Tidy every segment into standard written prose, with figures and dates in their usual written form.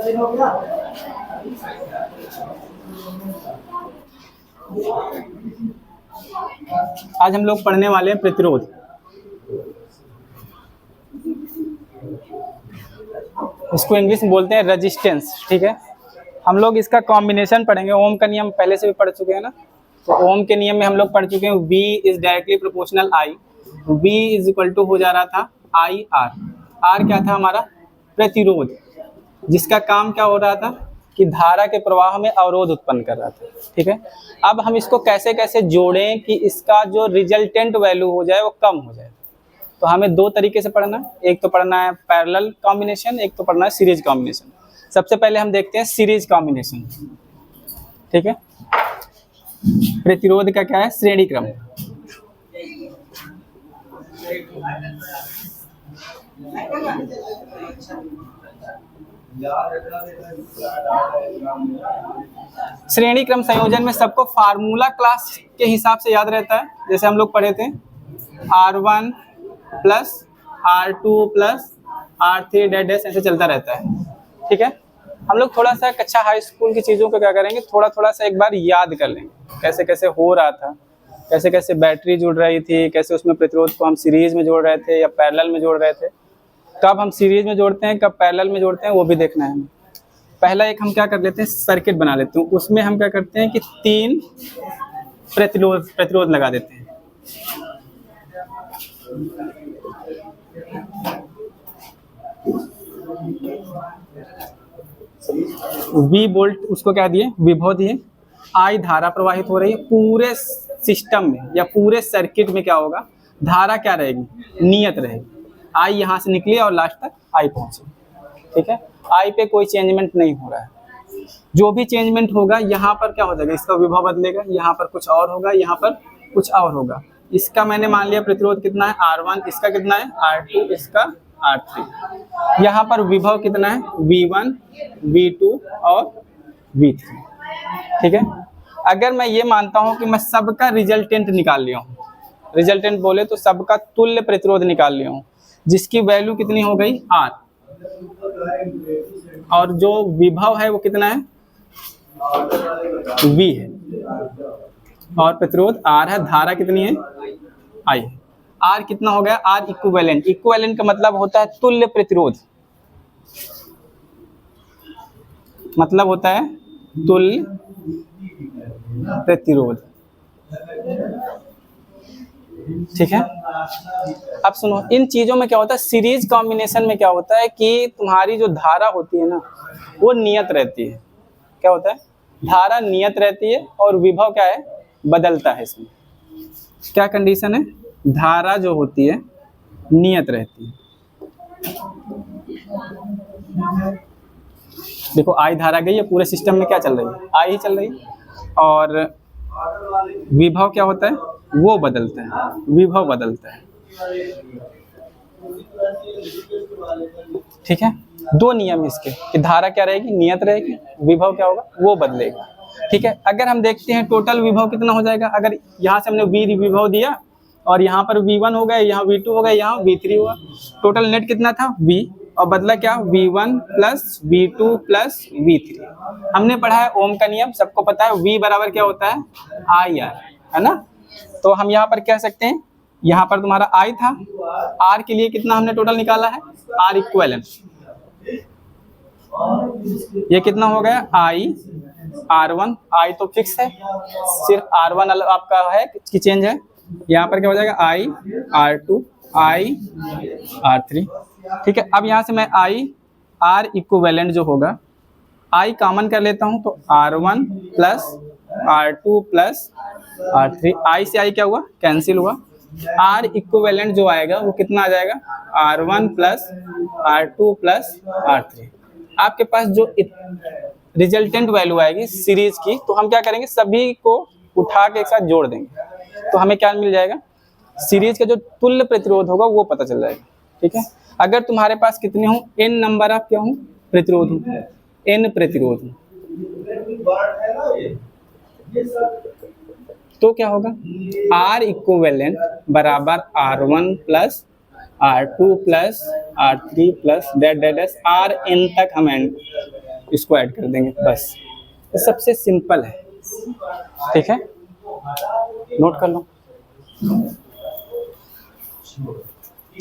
आज हम लोग पढ़ने वाले हैं प्रतिरोध। इसको इंग्लिश में बोलते हैं रेजिस्टेंस, ठीक है। हम लोग इसका कॉम्बिनेशन पढ़ेंगे। ओम का नियम पहले से भी पढ़ चुके हैं ना, तो ओम के नियम में हम लोग पढ़ चुके हैं V is directly proportional I। V is equal to हो जा रहा था I R। R क्या था हमारा? प्रतिरोध, जिसका काम क्या हो रहा था कि धारा के प्रवाह में अवरोध उत्पन्न कर रहा था, ठीक है। अब हम इसको कैसे कैसे जोड़ें कि इसका जो रिजल्टेंट वैल्यू हो जाए वो कम हो जाए। तो हमें दो तरीके से पढ़ना है। एक तो पढ़ना है पैरेलल कॉम्बिनेशन, एक तो पढ़ना है सीरीज कॉम्बिनेशन। सबसे पहले हम देखते हैं सीरीज कॉम्बिनेशन, ठीक है। प्रतिरोध का क्या है? श्रेणी क्रम। श्रेणी क्रम संयोजन में सबको फार्मूला क्लास के हिसाब से याद रहता है। जैसे हम लोग पढ़े थे R1 plus R2 plus R3 dash ऐसे चलता रहता है, ठीक है। हम लोग थोड़ा सा कक्षा हाई स्कूल की चीज़ों को क्या करेंगे, थोड़ा थोड़ा सा एक बार याद कर लेंगे कैसे कैसे हो रहा था, कैसे कैसे बैटरी जुड़ रही थी, कैसे उसमें प्रतिरोध को हम सीरीज में जोड़ रहे थे या पैरेलल में जोड़ रहे थे। कब हम सीरीज में जोड़ते हैं, कब पैरेलल में जोड़ते हैं, वो भी देखना है हमें। पहला एक हम क्या कर लेते हैं, सर्किट बना लेते हैं। उसमें हम क्या करते हैं कि 3 प्रतिरोध लगा देते हैं। V वोल्ट उसको क्या दिए, विभव दिए। I धारा प्रवाहित हो रही है। पूरे सिस्टम में या पूरे सर्किट में क्या होगा, धारा क्या रहेगी, नियत रहेगी। I यहाँ से निकली और लास्ट तक I पहुंची, ठीक है। I पे कोई चेंजमेंट नहीं हो रहा है। जो भी चेंजमेंट होगा यहाँ पर क्या हो जाएगा, इसका विभव बदलेगा, यहाँ पर कुछ और होगा, यहाँ पर कुछ और होगा। इसका मैंने मान लिया प्रतिरोध कितना है R1, इसका कितना है R2, इसका R3। यहाँ पर विभव कितना है V1, V2 और V3, ठीक है। अगर मैं ये मानता हूँ कि मैं सबका रिजल्टेंट निकाल लिया हूँ, रिजल्टेंट बोले तो सबका तुल्य प्रतिरोध निकाल लिया हूँ, जिसकी वैल्यू कितनी हो गई R, और जो विभव है वो कितना है V है, और प्रतिरोध R है, धारा कितनी है I है। R कितना हो गया, R इक्विवेलेंट। इक्विवेलेंट का मतलब होता है तुल्य प्रतिरोध, मतलब होता है तुल्य प्रतिरोध, ठीक है। अब सुनो, इन चीजों में क्या होता है, सीरीज कॉम्बिनेशन में क्या होता है कि तुम्हारी जो धारा होती है ना वो नियत रहती है। क्या होता है, धारा नियत रहती है और विभव क्या है, बदलता है। इसमें क्या कंडीशन है, धारा जो होती है नियत रहती है। देखो I धारा गई है, पूरे सिस्टम में क्या चल रही है, I ही चल रही है, और विभव क्या होता है, वो बदलता है, विभव बदलता है, ठीक है। दो नियम इसके कि धारा क्या रहेगी, नियत रहेगी, विभव क्या होगा, वो बदलेगा, ठीक है। अगर हम देखते हैं टोटल विभव कितना हो जाएगा, अगर यहाँ से हमने V विभव दिया और यहाँ पर V1 हो गया, यहाँ V2 हो गया, यहाँ V3 हुआ, टोटल नेट कितना था V, और बदला क्या V1 plus V2 plus V3। हमने पढ़ा है ओम का नियम, सबको पता है V बराबर क्या होता है IR, है ना। तो हम यहाँ पर कह सकते हैं, यहाँ पर तुम्हारा I था, R के लिए कितना हमने टोटल निकाला है, R इक्विवेलेंट। ये कितना हो गया I R1, I तो फिक्स है, सिर्फ R1 आपका है कि चेंज है। यहाँ पर क्या हो जाएगा I R2 I R3, ठीक है। अब यहाँ से मैं I R इक्विवेलेंट जो होगा, I कॉमन कर लेता हूँ, तो R1 plus R2 plus R3, I से I क्या हुआ, कैंसिल हुआ। R इक्विवेलेंट जो आएगा वो कितना आ जाएगा, R1 plus R2 plus R3। आपके पास जो रिजल्टेंट वैल्यू आएगी सीरीज की, तो हम क्या करेंगे, सभी को उठा के एक साथ जोड़ देंगे, तो हमें क्या मिल जाएगा, सीरीज का जो तुल्य प्रतिरोध होगा वो पता चल जाएगा, ठीक है। अगर तुम्हारे पास कितने हो, n नंबर ऑफ क्या हो, प्रतिरोध हो, n प्रतिरोध हो, तो क्या होगा, R इक्विवेलेंट बराबर R1 plus R2 plus R3 plus dash dash R n तक हम इसको ऐड कर देंगे, बस। ये सबसे सिंपल है, ठीक है, नोट कर लो।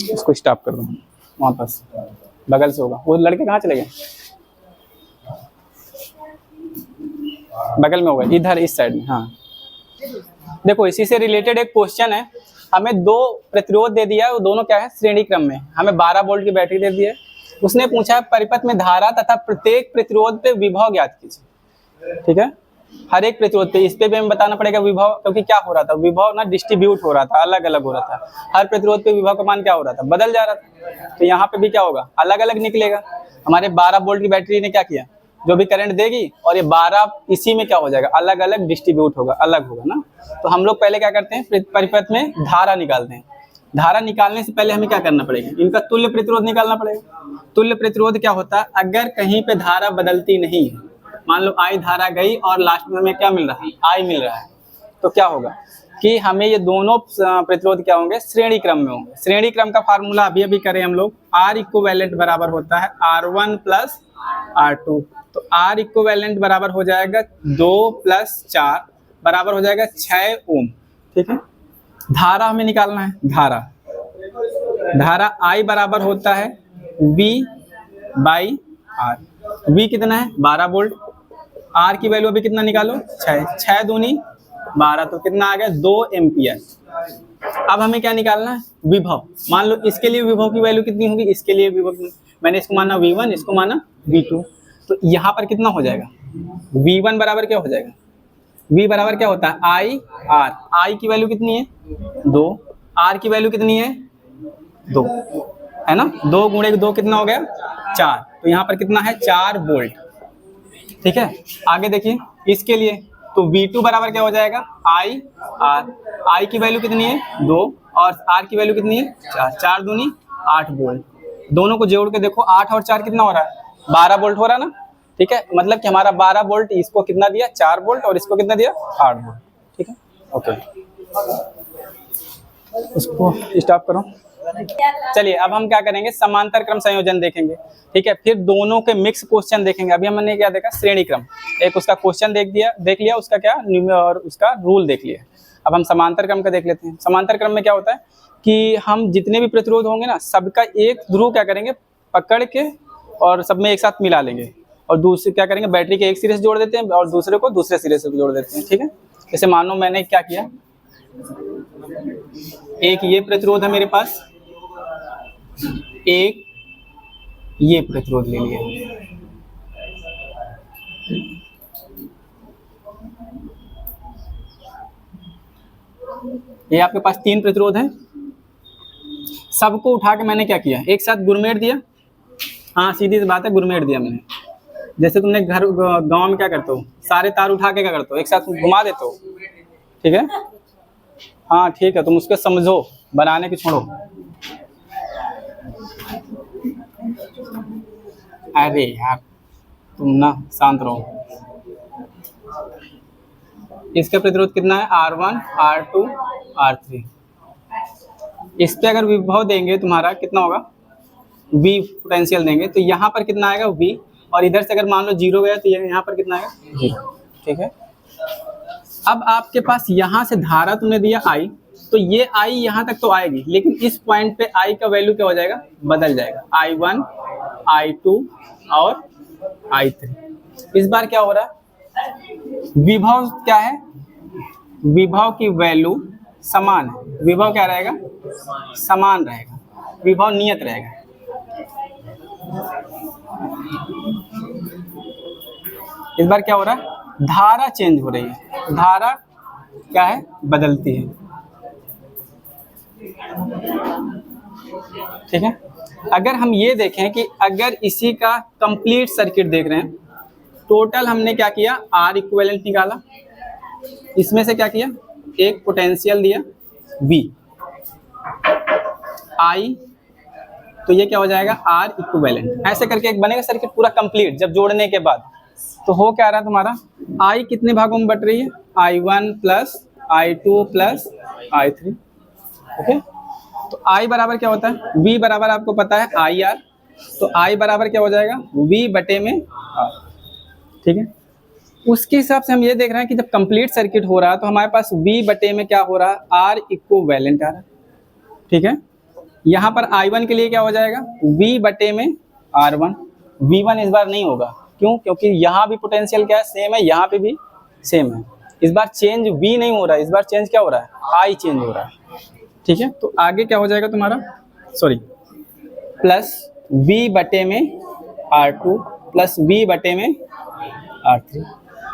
इसको स्टॉप कर दो, वापस बगल से होगा। वो लड़के कहाँ चले गए? बगल में होगा, इधर इस साइड में। हाँ देखो, इसी से रिलेटेड एक क्वेश्चन है। हमें दो प्रतिरोध दे दिया है, वो दोनों क्या है, श्रेणी क्रम में। हमें 12 वोल्ट की बैटरी दे दी है। उसने पूछा है परिपथ में धारा तथा प्रत्येक प्रतिरोध पे विभव ज्ञात कीजिए, ठीक है। हर एक प्रतिरोध पे, इस पे भी हमें बताना पड़ेगा विभव, क्योंकि क्या हो रहा था, विभव ना डिस्ट्रीब्यूट हो रहा था, अलग अलग हो रहा था। हर प्रतिरोध पे विभव का मान क्या हो रहा था, बदल जा रहा था। तो यहाँ पे भी क्या होगा, अलग अलग निकलेगा। हमारे 12 वोल्ट की बैटरी ने क्या किया, जो भी करंट देगी, और ये 12 इसी में क्या हो जाएगा, अलग अलग डिस्ट्रीब्यूट होगा, अलग होगा ना। तो हम लोग पहले क्या करते हैं, परिपथ में धारा निकालते हैं। धारा निकालने से पहले हमें क्या करना पड़ेगा, इनका तुल्य प्रतिरोध निकालना पड़ेगा। तुल्य प्रतिरोध क्या होता है, अगर कहीं पे धारा बदलती नहीं है, मान लो आई धारा गई और लास्ट में हमें क्या मिल रहा है, आई मिल रहा है, तो क्या होगा कि हमें ये दोनों प्रतिरोध क्या होंगे, श्रेणी क्रम में होंगे। श्रेणी क्रम का फार्मूला अभी करें हम लोग, आर इक्विवेलेंट बराबर होता है R1 प्लस R2। तो आर इक्विवेलेंट बराबर हो जाएगा 2 + 4 बराबर हो जाएगा 6 ओम, ठीक है। धारा हमें निकालना है, धारा I बराबर होता है V/R। V कितना है, 12 वोल्ट। R की वैल्यू अभी कितना निकालो, 6 दूनी 12, तो कितना आ गया, 2 एम्पियर। अब हमें क्या निकालना है, विभव। मान लो इसके लिए विभव की वैल्यू कितनी होगी, इसके लिए विभव, मैंने इसको माना V1, इसको माना V2, तो यहाँ पर कितना हो जाएगा, V1 बराबर क्या हो जाएगा, V बराबर क्या होता है, I/R। I की वैल्यू कितनी है, 2। R की वैल्यू कितनी है, 2, है ना। 2 × 2 कितना हो गया, 4। तो यहाँ पर कितना है, 4 वोल्ट, ठीक है। आगे देखिए इसके लिए, तो V2 बराबर क्या हो जाएगा, I/R। I की वैल्यू कितनी है, 2, और R की वैल्यू कितनी है, 4। 4 दूनी 8 वोल्ट। दोनों को जोड़ के देखो, 8 और 4 कितना हो रहा है, 12 वोल्ट हो रहा है ना, ठीक है। मतलब कि हमारा 12 वोल्ट, इसको कितना दिया, 4 वोल्ट, और इसको कितना दिया, 8 वोल्ट, ठीक है। ओके, इसको स्टॉप करो। चलिए अब हम क्या करेंगे, समांतर क्रम संयोजन देखेंगे, ठीक है। फिर दोनों के मिक्स क्वेश्चन देखेंगे। अभी हमने क्या देखा, श्रेणी क्रम, एक उसका क्वेश्चन देख लिया, उसका क्या और उसका रूल देख लिया। अब हम समांतर क्रम का देख लेते हैं। समांतर क्रम में क्या होता है कि हम जितने भी प्रतिरोध होंगे ना, सबका एक ध्रुव क्या करेंगे, पकड़ के और सब में एक साथ मिला लेंगे, और दूसरे क्या करेंगे, बैटरी के एक सिरे से जोड़ देते हैं और दूसरे को दूसरे सिरे से जोड़ देते हैं, ठीक है। जैसे मानो मैंने क्या किया, एक ये प्रतिरोध है मेरे पास, एक ये प्रतिरोध ले लिया, ये आपके पास 3 प्रतिरोध हैं। सबको उठा के मैंने क्या किया, एक साथ गुरमेट दिया। हाँ सीधी सी बात है, गुरमेट दिया मैंने। जैसे तुमने घर गांव में क्या करते हो, सारे तार उठा के क्या करते हो, एक साथ घुमा देते हो, ठीक है। हाँ ठीक है, तुम उसको समझो, बनाने की छोड़ो। अरे यार तुम ना शांत रहो। इसका प्रतिरोध कितना है, R1, R2, R3। इस पे अगर विभव देंगे तुम्हारा कितना होगा, V पोटेंशियल देंगे, तो यहाँ पर कितना आएगा, V, और इधर से अगर मान लो 0 गया तो यहाँ पर कितना आएगा, 0, ठीक है। अब आपके पास यहाँ से धारा तुमने दिया I, तो ये I यहाँ तक तो आएगी, लेकिन इस पॉइंट पे I का वैल्यू क्या हो जाएगा, बदल जाएगा, I1, I2 और I3। इस बार क्या हो रहा है, विभव क्या है, विभव की वैल्यू समान है। विभव क्या रहेगा, समान रहेगा, विभव नियत रहेगा। इस बार क्या हो रहा है, धारा चेंज हो रही है, धारा क्या है, बदलती है, ठीक है। अगर हम ये देखें कि अगर इसी का कंप्लीट सर्किट देख रहे हैं, टोटल हमने क्या किया, R इक्विवेलेंट निकाला, इसमें से क्या किया, एक पोटेंशियल दिया V, I, तो ये क्या हो जाएगा, R इक्विवेलेंट। ऐसे करके एक बनेगा सर्किट पूरा कंप्लीट जब जोड़ने के बाद। तो हो क्या रहा है तुम्हारा, I कितने भागों में बट रही है, I1 plus I2 plus I3, okay. तो I बराबर क्या होता है, V बराबर आपको पता है IR, तो I बराबर क्या हो जाएगा, V बटे में R। ठीक है। उसके हिसाब से हम ये देख रहे हैं कि जब कंप्लीट सर्किट हो रहा है तो हमारे पास V बटे में क्या हो रहा है, R इक्विवेलेंट आ रहा है। ठीक है, यहाँ पर I1 के लिए क्या हो जाएगा, V बटे में R1। V1 इस बार नहीं होगा, क्यों, क्योंकि यहाँ भी पोटेंशियल क्या है, सेम है, यहाँ पे भी सेम है। इस बार चेंज V नहीं हो रहा है, इस बार चेंज क्या हो रहा है, I चेंज हो रहा है। ठीक है, तो आगे क्या हो जाएगा तुम्हारा, सॉरी, प्लस V बटे में R2 प्लस V बटे में R3।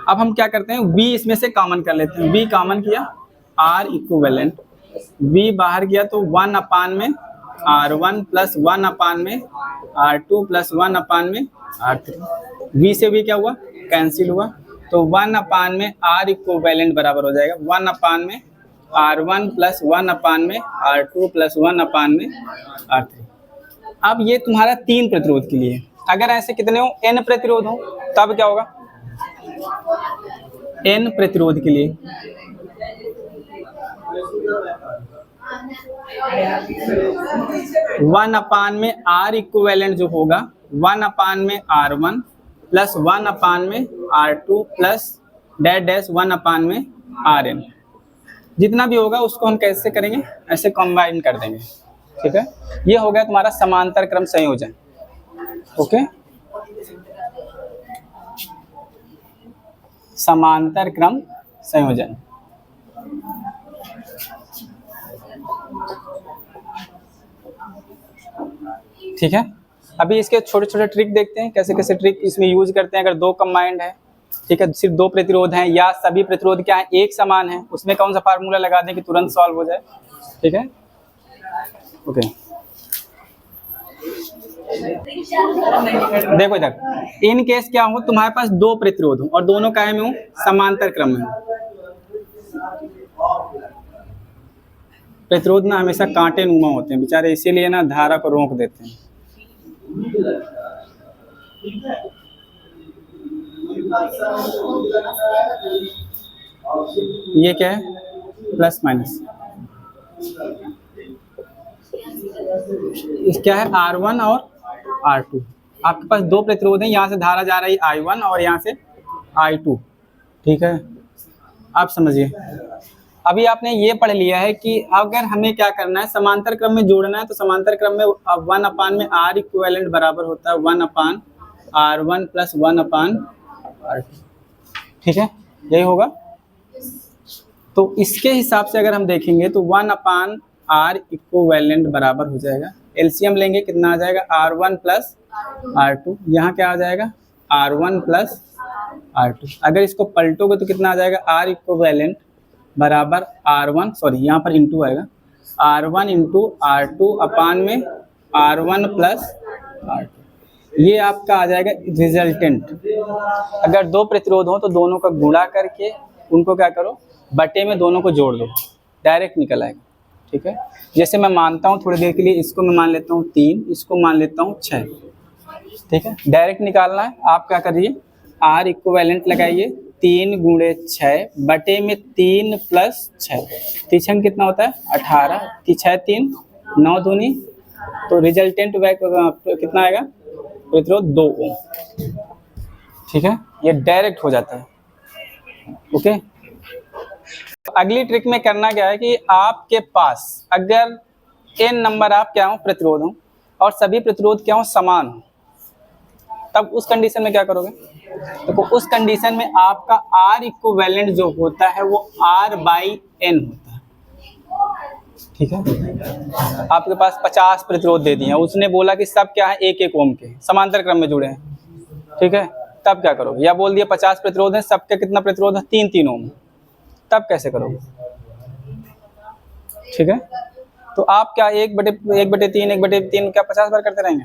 अब हम क्या करते हैं, V इसमें से कॉमन कर लेते हैं। V कॉमन किया, R इक्विवेलेंट, V बाहर गया तो 1 अपान में R1 प्लस 1 अपान में R2 प्लस 1 अपान में R3। V से V क्या हुआ, कैंसिल हुआ, तो 1 अपान में R इक्विवेलेंट बराबर हो जाएगा 1 अपान में R1 प्लस 1 अपान में R2 प्लस 1 अपान में R3। अब ये तुम्हारा 3 प्रतिरोध के लिए। अगर ऐसे कितने हो, N प्रतिरोध हो, तब क्या होगा, N प्रतिरोध के लिए 1 अपान में R इक्विवेलेंट जो होगा 1 अपान में R1 प्लस 1 अपान में R2 प्लस डैश डैश 1 अपान में Rn। जितना भी होगा उसको हम कैसे करेंगे, ऐसे कंबाइन कर देंगे। ठीक है, ये हो गया तुम्हारा समांतर क्रम संयोजन। ओके, समांतर क्रम संयोजन। ठीक है, अभी इसके छोटे छोटे ट्रिक देखते हैं, कैसे कैसे ट्रिक इसमें यूज करते हैं। अगर दो कंबाइंड है, ठीक है, सिर्फ दो प्रतिरोध हैं या सभी प्रतिरोध क्या है, एक समान है, उसमें कौन सा फार्मूला लगा दें कि तुरंत सॉल्व हो जाए। ठीक है, ओके, देखो इधर, इन केस क्या हो, तुम्हारे पास दो प्रतिरोध हो और दोनों काहे में हो, समांतर क्रम में हो। प्रतिरोध ना हमेशा कांटे नुमा होते हैं बेचारे, इसीलिए ना धारा को रोक देते हैं। ये क्या है, प्लस माइनस, क्या है, R1 और R2। आपके पास दो प्रतिरोध हैं, यहाँ से धारा जा रही है I1 और यहाँ से I2। ठीक है, आप समझिए। अभी आपने ये पढ़ लिया है कि अगर हमें क्या करना है, समांतर क्रम में जोड़ना है, तो समांतर क्रम में 1 अपान में R इक्विवेलेंट बराबर होता है 1 अपान R1 प्लस 1 अपान R2। ठीक है, यही होगा। तो इसके हिसाब से अगर हम देखेंगे तो 1 अपान R इक्विवेलेंट बराबर हो जाएगा, एलसीएम लेंगे कितना आ जाएगा, R1 प्लस R2। यहाँ क्या आ जाएगा, R1 प्लस R2। अगर इसको पलटोगे तो कितना आ जाएगा, R इक्विवेलेंट बराबर R1, सॉरी यहाँ पर इंटू आएगा, R1 इंटू R2 अपान में R1 प्लस R2। ये आपका आ जाएगा रिजल्टेंट। अगर दो प्रतिरोध हो तो दोनों का गुणा करके उनको क्या करो, बटे में दोनों को जोड़ दो, डायरेक्ट निकल आएगा। ठीक है, जैसे मैं मानता हूँ थोड़ी देर के लिए, इसको मैं मान लेता हूँ 3, इसको मान लेता हूँ 6। ठीक है, डायरेक्ट निकालना है, आप क्या करिए, R इक्विवेलेंट लगाइए, 3 गुणे 6 बटे में 3 प्लस 6, 3 कितना होता है 18, 6 3 9 दूनी, तो रिजल्टेंट कितना आएगा, प्रतिरोध 2 ओम। ठीक है, ये डायरेक्ट हो जाता है। ओके, अगली ट्रिक में करना क्या है कि आपके पास अगर n नंबर आप क्या हो प्रतिरोध हो और सभी प्रतिरोध क्या हो, समान हो, तब उस कंडीशन में क्या करोगे, तो उस कंडीशन में आपका R इक्विवेलेंट जो होता है वो R बाई N होता है। ठीक है, आपके पास 50 प्रतिरोध दे दिए, उसने बोला कि सब क्या है 1-1 ओम के, समांतर क्रम में जुड़े हैं। ठीक है, तब क्या करोगे, या बोल दिया 50 प्रतिरोध है, सबके कितना प्रतिरोध है, 3-3 ओम, तब कैसे करोगे। ठीक है, तो आप क्या 1/3 क्या 50 बार करते रहेंगे,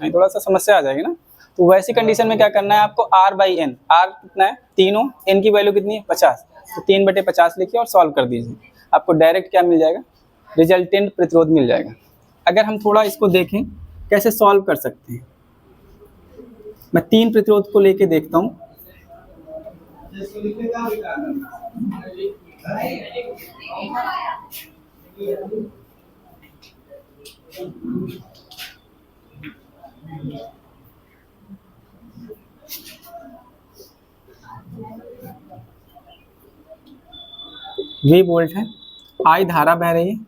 नहीं, थोड़ा सा समस्या आ जाएगी ना। तो वैसी कंडीशन में क्या करना है आपको, R बाई N, R कितना है, 3 ओम, N की वैल्यू कितनी है 50, तो 3/50 लिखिए और सॉल्व कर दीजिए, आपको डायरेक्ट क्या मिल जाएगा, रिजल्टेंट प्रतिरोध मिल जाएगा। अगर हम थोड़ा इसको देखें कैसे सॉल्व कर सकते हैं, मैं 3 प्रतिरोध को लेके देखता हूँ। V वोल्ट है, I धारा बह रही है,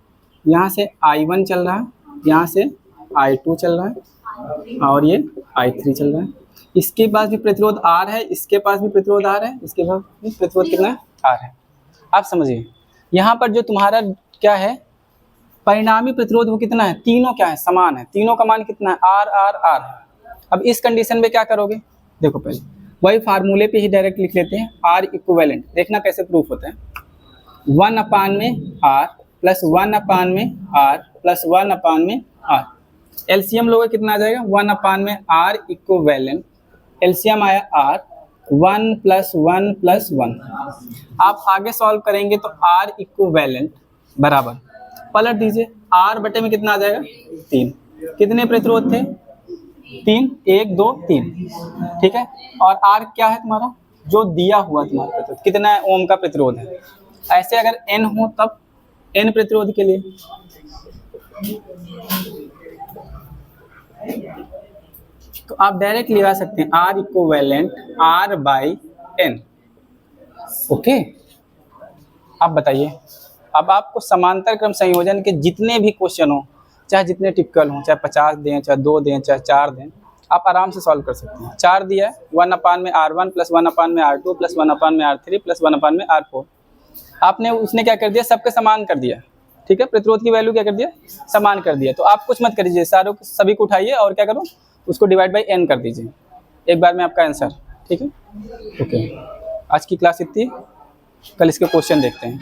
यहाँ से I1 चल रहा है, यहाँ से I2 चल रहा है और ये I3 चल रहा है। इसके पास भी प्रतिरोध R है, इसके पास भी प्रतिरोध R है, इसके पास भी प्रतिरोध कितना है? R है। आप समझिए यहाँ पर जो तुम्हारा क्या है परिणामी प्रतिरोध वो कितना है? तीनों क्या है? समान है। तीनों का मान कितना है? R R R है। अब इस कंडीशन में क्या करोगे? देखो पहले वही फार्मूले पे ही डायरेक्ट लिख लेते हैं, R इक्विवेलेंट। देखना कैसे प्रूफ होता है। 1/में R प्लस 1/में R प्लस 1/में R। एलसीएम लोगे कितना आ जाएगा? 1/में R इक्विवेलेंट, एलसीएम आया R, 1 + 1 + 1। आप आगे सॉल्व करेंगे तो R इक्विवेलेंट बराबर पलट दीजिए, R बटे में कितना आ जाएगा? 3। कितने प्रतिरोध थे? 3, 1 2 3, ठीक है। और R क्या है तुम्हारा? जो दिया हुआ तुम्हारा प्रतिरोध कितना है? ओम का प्रतिरोध है। ऐसे अगर N हो तब N प्रतिरोध के लिए तो आप डायरेक्ट लगा सकते हैं R इक्विवेलेंट R/N। ओके, अब बताइए, अब आपको समांतर क्रम संयोजन के जितने भी क्वेश्चन हो, चाहे जितने टिपिकल हो, चाहे 50 दें, चाहे 2 दें, चाहे 4 दें, आप आराम से सॉल्व कर सकते हैं। 4 दिया है, 1/में R1 प्लस 1/में R2 प्लस 1/में R3 प्लस 1/में R4। आपने उसने क्या कर दिया? सबके समान कर दिया, ठीक है। प्रतिरोध की वैल्यू क्या कर दिया? समान कर दिया। तो आप कुछ मत करिए, सभी को उठाइए और क्या करो? उसको डिवाइड बाई n कर दीजिए, एक बार में आपका आंसर, ठीक है। ओके, आज की क्लास इतनी, कल इसके क्वेश्चन देखते हैं।